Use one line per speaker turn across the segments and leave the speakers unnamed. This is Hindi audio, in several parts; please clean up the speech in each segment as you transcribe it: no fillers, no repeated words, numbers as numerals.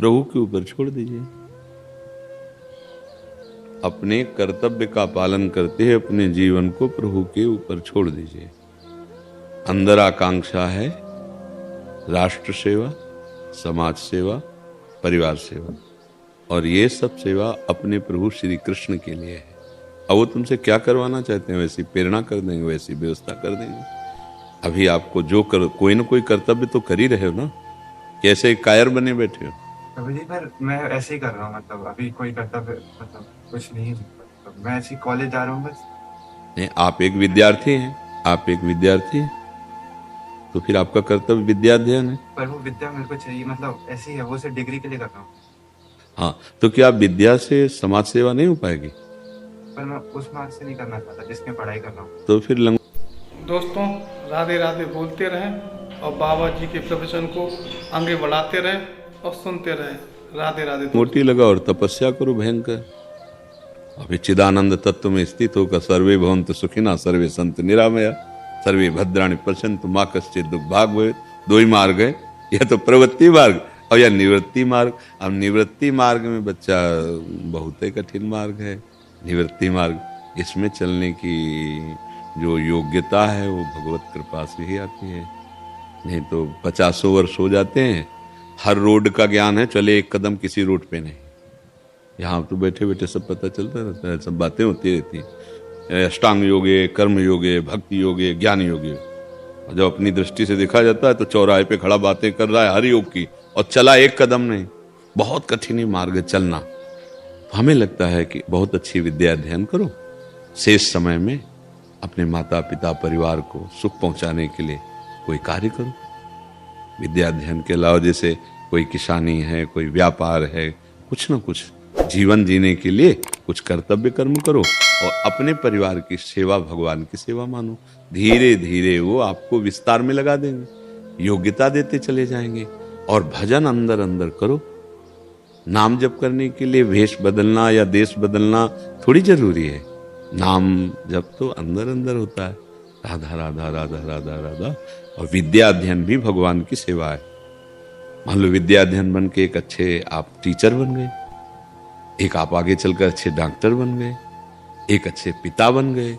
प्रभु के ऊपर छोड़ दीजिए। अपने कर्तव्य का पालन करते हुए अपने जीवन को प्रभु के ऊपर छोड़ दीजिए। अंदर आकांक्षा है राष्ट्र सेवा, समाज सेवा, परिवार सेवा, और ये सब सेवा अपने प्रभु श्री कृष्ण के लिए है। अब वो तुमसे क्या करवाना चाहते हैं वैसी प्रेरणा कर देंगे, वैसी व्यवस्था कर देंगे। अभी आपको जो कोई ना कोई कर्तव्य तो कर ही रहे हो ना, कैसे कायर बने बैठे हो?
अभी जी पर मैं ऐसे ही कर रहा हूँ, मतलब अभी कोई कर्तव्य मतलब कुछ नहीं, मतलब मैं ऐसे कॉलेज जा रहा हूँ बस।
नहीं, आप एक विद्यार्थी हैं, आप एक विद्यार्थी हैं, तो फिर आपका कर्तव्य विद्याध्ययन है।
पर वो विद्या मेरे को चाहिए, मतलब ऐसी है, वो सिर्फ डिग्री के लिए कर रहा हूँ।
हाँ, तो क्या विद्या से समाज सेवा नहीं हो पाएगी?
पर मैं उस मार्ग से नहीं करना चाहता जिसमें पढ़ाई कर रहा हूँ।
तो फिर
दोस्तों, राधे राधे बोलते रहें और बाबा जी के प्रवचन को आगे बढ़ाते रहें और सुनते रहें। राधे राधे।
मोटी लगा और तपस्या करो भयंकर। अभी चिदानंद तत्व में स्थित होकर सर्वे भवन्तु सुखिना सर्वे सन्तु निरामया सर्वे भद्राणि पश्यन्तु मा कश्चित् दुःख भाग् भवेत्। दो ही मार्ग है, यह तो प्रवृत्ति मार्ग और यह निवृत्ति मार्ग। अब निवृत्ति मार्ग में बच्चा बहुत ही कठिन मार्ग है। निवृत्ति मार्ग, इसमें चलने की जो योग्यता है वो भगवत कृपा से ही आती है। नहीं तो 50 वर्ष हो जाते हैं, हर रोड का ज्ञान है, चले एक कदम किसी रोड पे नहीं। यहाँ तो बैठे बैठे सब पता चलता रहता है, सब बातें होती रहती हैं। अष्टांग योग है, कर्म योग है, भक्ति योग है, ज्ञान योग है। और जब अपनी दृष्टि से देखा जाता है तो चौराहे पे खड़ा बातें कर रहा है हर योग की, और चला एक कदम नहीं। बहुत कठिन ही मार्ग चलना। तो हमें लगता है कि बहुत अच्छी विद्या अध्ययन करो, शेष समय में अपने माता पिता परिवार को सुख पहुंचाने के लिए कोई कार्य करो। विद्या अध्ययन के अलावा जैसे कोई किसानी है, कोई व्यापार है, कुछ ना कुछ जीवन जीने के लिए कुछ कर्तव्य कर्म करो और अपने परिवार की सेवा भगवान की सेवा मानो। धीरे धीरे वो आपको विस्तार में लगा देंगे, योग्यता देते चले जाएंगे। और भजन अंदर अंदर करो। नाम जप करने के लिए वेश बदलना या देश बदलना थोड़ी जरूरी है। नाम जप तो अंदर अंदर होता है, राधा राधा राधा राधा राधा। और विद्या अध्ययन भी भगवान की सेवा है। मान लो विद्या अध्ययन बन के एक अच्छे आप टीचर बन गए, एक आप आगे चलकर अच्छे डॉक्टर बन गए, एक अच्छे पिता बन गए,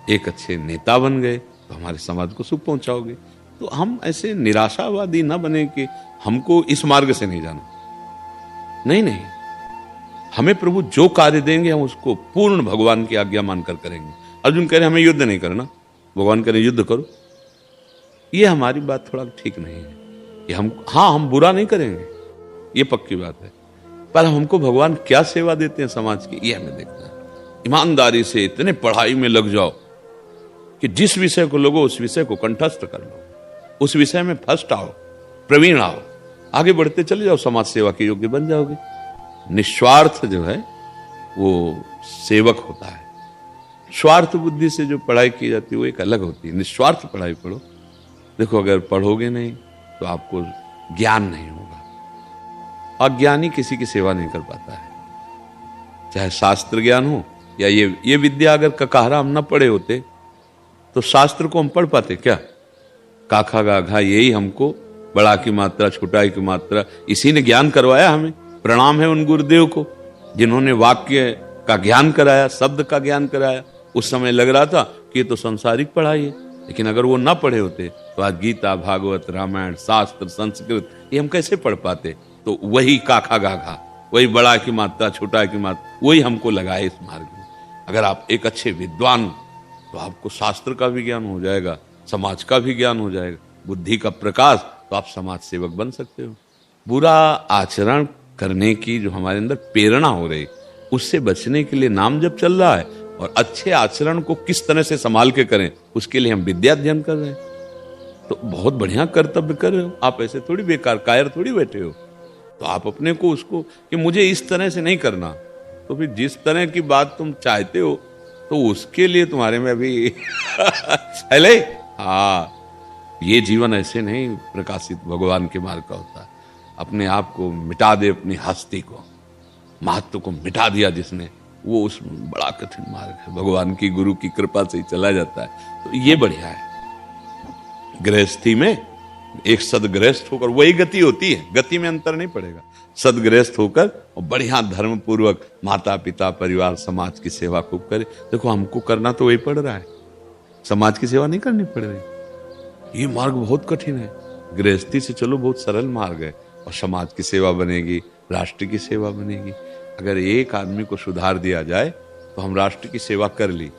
एक अच्छे नेता बन गए, तो हमारे समाज को सुख पहुंचाओगे। तो हम ऐसे निराशावादी ना बने कि हमको इस मार्ग से नहीं जाना। नहीं नहीं, हमें प्रभु जो कार्य देंगे हम उसको पूर्ण भगवान की आज्ञा मानकर करेंगे। अर्जुन कह रहे हमें युद्ध नहीं करना, भगवान कह रहे युद्ध करो। ये हमारी बात थोड़ा ठीक नहीं है। ये हम बुरा नहीं करेंगे, ये पक्की बात है, पर हमको भगवान क्या सेवा देते हैं समाज की, ये हमें देखना है। ईमानदारी से इतने पढ़ाई में लग जाओ कि जिस विषय को लोगो उस विषय को कंठस्थ कर लो, उस विषय में फर्स्ट आओ, प्रवीण आओ, आगे बढ़ते चले जाओ, समाज सेवा के योग्य बन जाओगे। निस्वार्थ जो है वो सेवक होता है। स्वार्थ बुद्धि से जो पढ़ाई की जाती है वो एक अलग होती है। निस्वार्थ पढ़ाई पढ़ो। देखो, अगर पढ़ोगे नहीं तो आपको ज्ञान नहीं होगा। अज्ञानी किसी की सेवा नहीं कर पाता है, चाहे शास्त्र ज्ञान हो या ये विद्या। अगर ककाहरा हम न पढ़े होते तो शास्त्र को हम पढ़ पाते क्या? काखा गाघा यही हमको, बड़ा की मात्रा छोटा की मात्रा, इसी ने ज्ञान करवाया हमें। प्रणाम है उन गुरुदेव को जिन्होंने वाक्य का ज्ञान कराया, शब्द का ज्ञान कराया। उस समय लग रहा था कि ये तो संसारिक पढ़ाई है, लेकिन अगर वो ना पढ़े होते तो आज गीता, भागवत, रामायण, शास्त्र, संस्कृत ये हम कैसे पढ़ पाते? तो वही काखा गाघा, वही बड़ा की मात्रा छोटा की मात्रा, वही हमको लगाए इस मार्ग में। अगर आप एक अच्छे विद्वान तो आपको शास्त्र का भी ज्ञान हो जाएगा, समाज का भी ज्ञान हो जाएगा, बुद्धि का प्रकाश, तो आप समाज सेवक बन सकते हो। बुरा आचरण करने की जो हमारे अंदर प्रेरणा हो रही, उससे बचने के लिए नाम जप चल रहा है, और अच्छे आचरण को किस तरह से संभाल के करें उसके लिए हम विद्या अध्ययन कर रहे हैं। तो बहुत बढ़िया कर्तव्य कर रहे हो आप, ऐसे थोड़ी बेकार कायर थोड़ी बैठे हो। तो आप अपने को उसको कि मुझे इस तरह से नहीं करना, तो फिर जिस तरह की बात तुम चाहते हो तो उसके लिए तुम्हारे में अभी हेले ये जीवन ऐसे नहीं प्रकाशित भगवान के मार्ग का होता है। अपने आप को मिटा दे, अपनी हस्ती को, महत्व को मिटा दिया जिसने, वो उस बड़ा कठिन मार्ग है। भगवान की गुरु की कृपा से ही चला जाता है। तो ये बढ़िया है। गृहस्थी में एक सदगृहस्थ होकर, वही गति होती है, गति में अंतर नहीं पड़ेगा। सदगृहस्थ होकर और बढ़िया धर्म पूर्वक माता पिता परिवार समाज की सेवा खूब करे। देखो हमको करना तो वही पड़ रहा है, समाज की सेवा नहीं करनी पड़ रही। ये मार्ग बहुत कठिन है। गृहस्थी से चलो बहुत सरल मार्ग है, और समाज की सेवा बनेगी, राष्ट्र की सेवा बनेगी। अगर एक आदमी को सुधार दिया जाए तो हम राष्ट्र की सेवा कर ली।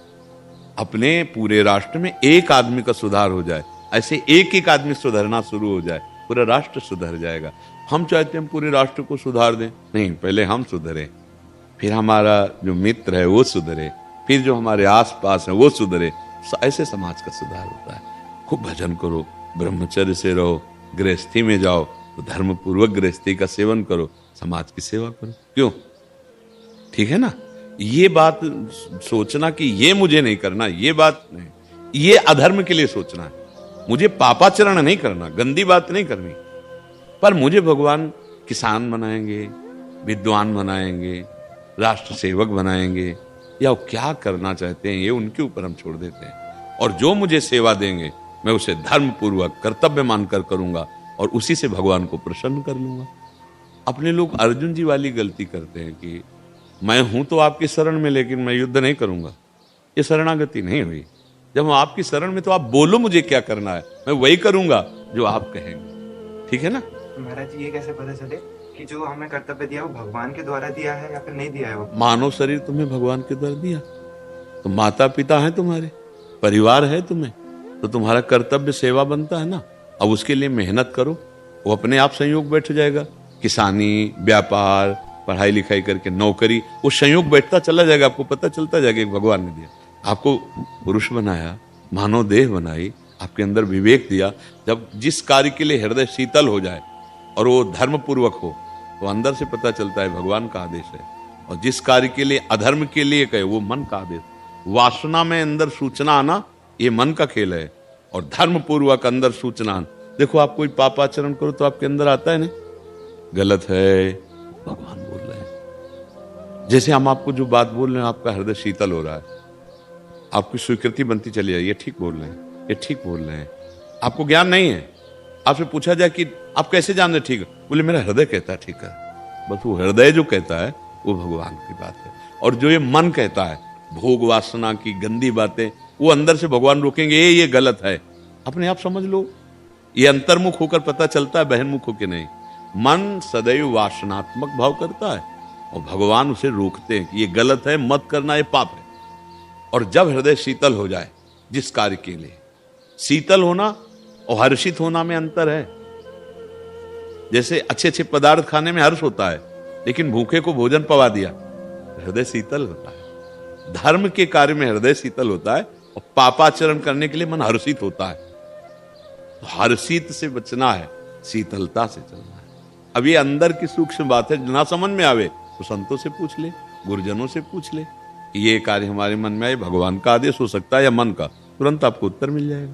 अपने पूरे राष्ट्र में एक आदमी का सुधार हो जाए, ऐसे एक एक आदमी सुधरना शुरू हो जाए, पूरा राष्ट्र सुधर जाएगा। हम चाहते हैं पूरे राष्ट्र को सुधार दें, नहीं, पहले हम सुधरे, फिर हमारा जो मित्र है वो सुधरे, फिर जो हमारे आसपास है वो सुधरे। ऐसे समाज का सुधार होता है। खूब भजन करो, ब्रह्मचर्य से रहो, गृहस्थी में जाओ तो धर्म पूर्वक गृहस्थी का सेवन करो, समाज की सेवा करो। क्यों? ठीक है ना? ये बात सोचना कि ये मुझे नहीं करना, ये बात नहीं, ये अधर्म के लिए सोचना है। मुझे पापाचरण नहीं करना, गंदी बात नहीं करनी, पर मुझे भगवान किसान बनाएंगे, विद्वान बनाएंगे, राष्ट्र सेवक बनाएंगे, या वो क्या करना चाहते हैं ये उनके ऊपर हम छोड़ देते हैं। और जो मुझे सेवा देंगे मैं उसे धर्म पूर्वक कर्तव्य मानकर करूंगा, और उसी से भगवान को प्रसन्न कर लूंगा। अपने लोग अर्जुन जी वाली गलती करते हैं कि मैं हूं तो आपकी शरण में, लेकिन मैं युद्ध नहीं करूंगा। ये शरणागति नहीं हुई। जब हम आपकी शरण में तो आप बोलो मुझे क्या करना है, मैं वही करूंगा जो आप कहेंगे। ठीक है ना?
महाराज जी, ये कैसे पता चले कि जो हमें कर्तव्य दिया वो भगवान के द्वारा दिया है या फिर नहीं दिया है? वो
मानव शरीर तुम्हें भगवान के द्वारा दिया, तो माता पिता है तुम्हारे, परिवार है तुम्हें, तो तुम्हारा कर्तव्य सेवा बनता है ना। अब उसके लिए मेहनत करो, वो अपने आप संयोग बैठ जाएगा। किसानी, व्यापार, पढ़ाई लिखाई करके नौकरी, वो संयोग बैठता चला जाएगा। आपको पता चलता जाएगा कि भगवान ने दिया। आपको पुरुष बनाया, मानव देह बनाई, आपके अंदर विवेक दिया। जब जिस कार्य के लिए हृदय शीतल हो जाए और वो धर्म पूर्वक हो, तो अंदर से पता चलता है भगवान का आदेश है। और जिस कार्य के लिए अधर्म के लिए कहे, वो मन का आदेश। वासना में अंदर सूचना आना, ये मन का खेल है, और धर्म पूर्वक अंदर सूचना। देखो आप कोई पापाचरण करो तो आपके अंदर आता है ना, गलत है, भगवान बोल रहे हैं। जैसे हम आपको जो बात बोल रहे हैं, आपका हृदय शीतल हो रहा है, आपकी स्वीकृति बनती चली जाए, ये ठीक बोल रहे हैं, ये ठीक बोल रहे हैं। आपको ज्ञान नहीं है, आपसे पूछा जाए कि आप कैसे जान रहे ठीक है, बोले मेरा हृदय कहता है ठीक है। बस वो हृदय जो कहता है वो भगवान की बात है। और जो ये मन कहता है, भोग वासना की गंदी बातें, वो अंदर से भगवान रोकेंगे, ये गलत है। अपने आप समझ लो, ये अंतर्मुख होकर पता चलता है, बहिर्मुख होकर नहीं। मन सदैव वासनात्मक भाव करता है, और भगवान उसे रोकते हैं कि ये गलत है, मत करना, ये पाप है। और जब हृदय शीतल हो जाए, जिस कार्य के लिए, शीतल होना और हर्षित होना में अंतर है। जैसे अच्छे अच्छे पदार्थ खाने में हर्ष होता है, लेकिन भूखे को भोजन पवा दिया, हृदय शीतल होता है। धर्म के कार्य में हृदय शीतल होता है, और पापाचरण करने के लिए मन हर्षित होता है। तो हर्षित से बचना है, शीतलता से चलना है। अब ये अंदर की सूक्ष्म बात है, ना समझ में आवे तो संतों से पूछ ले, गुरुजनों से पूछ ले, ये कार्य हमारे मन में आए, भगवान का आदेश हो सकता है या मन का, तुरंत आपको उत्तर मिल जाएगा।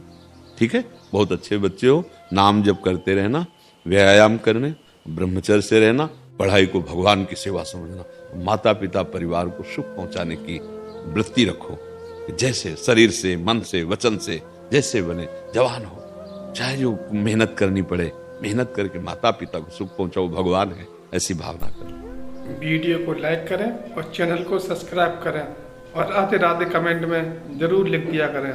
ठीक है? बहुत अच्छे बच्चे हो, नाम जप करते रहना, व्यायाम करने, ब्रह्मचर्य से रहना, पढ़ाई को भगवान की सेवा समझना, माता पिता परिवार को सुख पहुंचाने की वृत्ति रखो। जैसे शरीर से, मन से, वचन से जैसे बने, जवान हो, चाहे जो मेहनत करनी पड़े, मेहनत करके माता पिता को सुख पहुंचाओ, भगवान है, ऐसी भावना करो।
वीडियो को लाइक करें और चैनल को सब्सक्राइब करें, और राधे राधे कमेंट में जरूर लिख दिया करें।